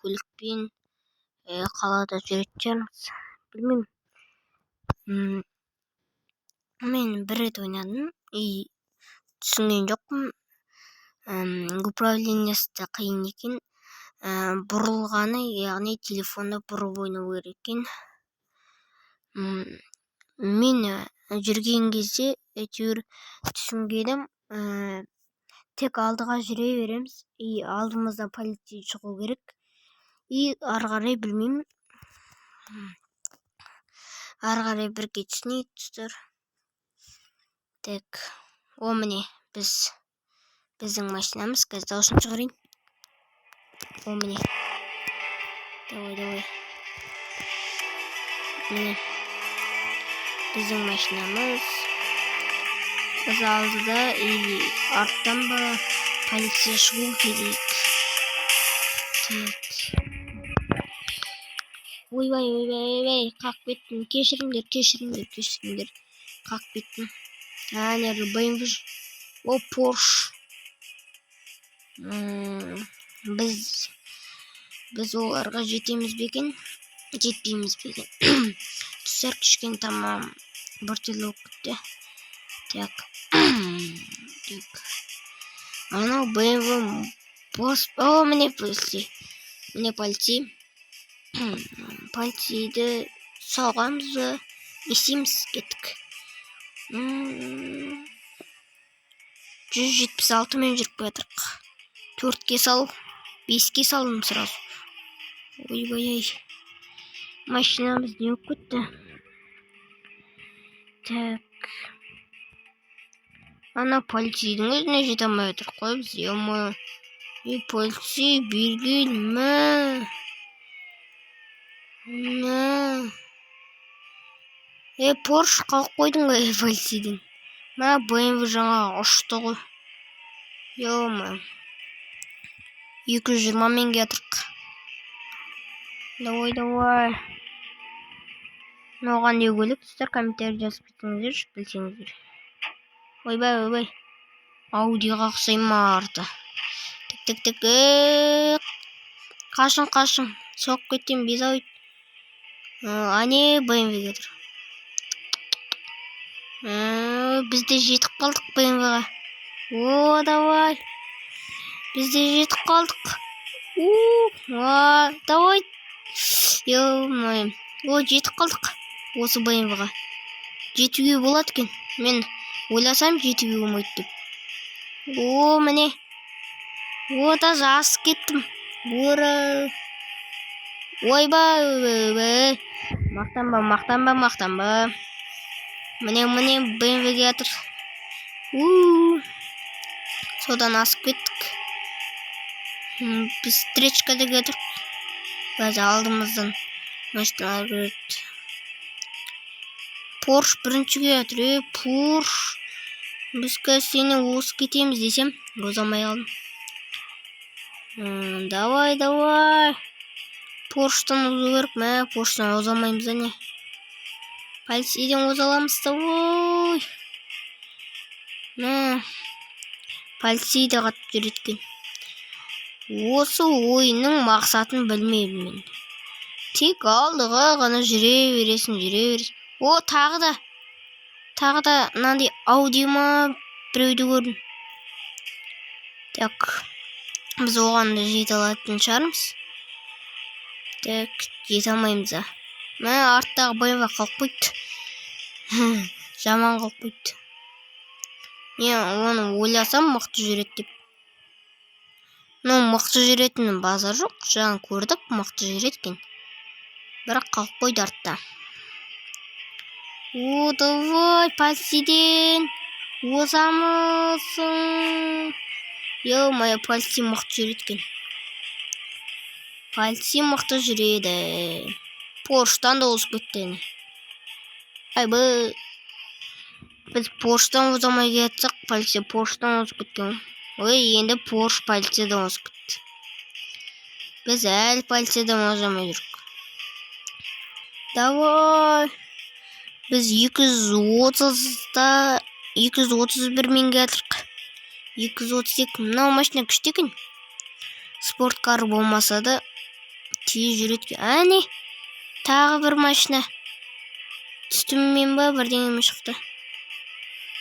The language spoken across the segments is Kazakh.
көлікпен қалада жүретін шығармыз. Білмеймін. Мен бір рет ойнадым түсінген жоқпын. Управлениясы да қиын екен. Бұрылғаны, яғни телефонды бұрып ойнау керек екен. Мен жүрген кезде әйтеуір түсінгенім, тек алдыға жүре береміз. Алдымызда полицей шығу керек. Ары қарай білмеймін. Ары қарай бірге түсінейік, достар. Так, міне біздің машинамыз. Қазір дауысын шығарайын. Міне. Давай. Міне. Біздің машинамыз. Біз алдыда арттан ба полиция шығу керек. Ойбай, қақ кеттім. Кешіріңдер. Қақ кеттім. Нері BMW. Porsche. Біз оларға жетеміз бе екен? Жетпейміз бе екен? Түстер кішкене тамам бір түрлі болып кетті. Так. Анау BMW бос. Міне полицей. Полицейді салғанбыз ба? Есейміз, кеттік. 176 мен жүріп жатырық. 4-ке сал, 5-ке салдым сразу. Ойбай. Машинамыз не болып кетті? Так. Ана полицейдің өзіне жете алмай отыр. Қой біз, ема. Полицей бергел ме? Порш қалып қойдың ғой полицейдің. BMW жаңа ұшты ғой. Ема. 220 мен кетірік. Давай. Оған не көлік, сіздер комментарий жазып кетіңіздер, білсеңіздер. Ойбай. Аудиға ұқсайма арты. Тік. Қашын. Соқ кеттен безауыт. Ане BMW кетір. Бізде жетіп қалдық BMW-ға. Давай. Бізде жетіп қалдық. Давай. Ё-моё. Жетіп қалдық. Осы BMW-ға. Жетуге болады екен. Мен ойласам жетуге болмайды деп. Міне. Даже асып кеттім. Ойбай. Мақтанба. Міне BMW кетір. Содан асып кеттік. Біз встречкада кетірік. Біз алдымыздан машиналар көреді. Порш біріншіге кетір. Порш. Біз сені осы кетеміз десем, озамай алдым. Давай. Порштан озу керек ме? Порштан озамаймыз не? Полицейден озаламыз давай. Полицей де қатып жүреткен. Осы ойынның мақсатын білмеймін мен. Тек алдыға ғана жүре бересің. Тағы да мынандай аудиома біреуді көрдім. Так. Біз оған да жете алатын шығармыз. Так, жете алмаймыз. Арттағы BMW қалып қойды. Жаман қалып қойды. Оны ойласам мықты жүреді деп. Мықты жүретінін базар жоқ. Жаңа көрдік, мықты жүреткен. Бірақ қалып қойды артта. Давай, полицейден озамысың. Ё-моё, полицей мықты жүреткен. Полицей мықты жүреді. Порштан да озып кетті. Біз Порштан озамай кетсек, полицей Порштан озып кеткен. Енді Порш полицейден озып кетті. Біз әлі полицейден озамай жүрік. Давай. Біз 231 мен кетірік. 232. Мынау машина күшті екен. Спорткар болмаса да тез жүреді. Әне, тағы бір машина. Үстіммен ба бірдеңеме шықты.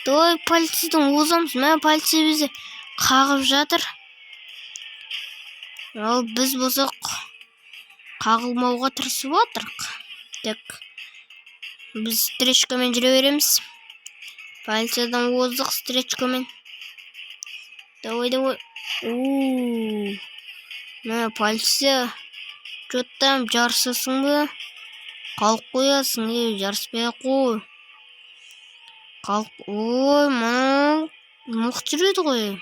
Ой, полицейдің озамыз. Мә, полицей бізді қағып жатыр. Ал біз болсақ қағылмауға тырысып отырық. Так, біз стречкамен жүре береміз. Полициядан оздық стречкамен. Давай. Мә, полиция. Чё там, жарысасың ба? Қалып қоясың, жарыспай қой. Ой, мынау мық жүреді ғой.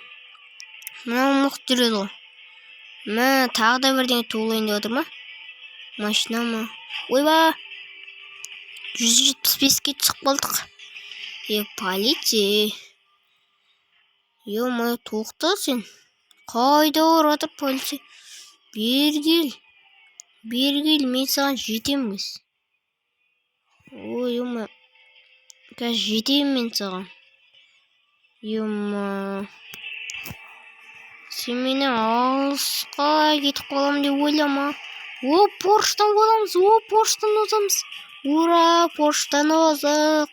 Мә, тағы да бірдеңе туылайын деп отыр ма? Машина ма? Ойба! 175-ке түсіп қалдық. Полиция. Ё-моё, тоқта сен. Қайда барып жатыр полиция? Бері кел, мен саған жетемін. Ой, ё-моё. Қазір жетейін мен саған. Ё-моё. Сен мені алысқа кетіп қалам деп ойлама. Поштан озамыз. Ура, поштан оздық.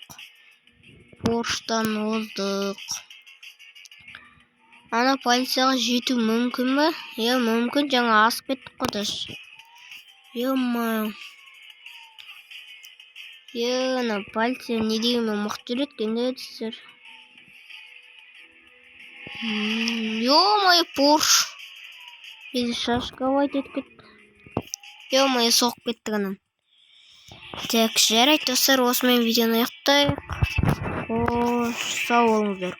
Ана полицияға жету мүмкін ба? Мүмкін, жаңа асып кеттік қой. Ё-моё. Ана полиция не дегенмен мықты жүреді екен де сіздер. Ё-моё, Порш. Bizi шашкалайды етіп кетті. Ё-моё, соғып кеттік анан. Так, жарайды достар, осымен видеоны аяқтайық. Сау болыңыздар.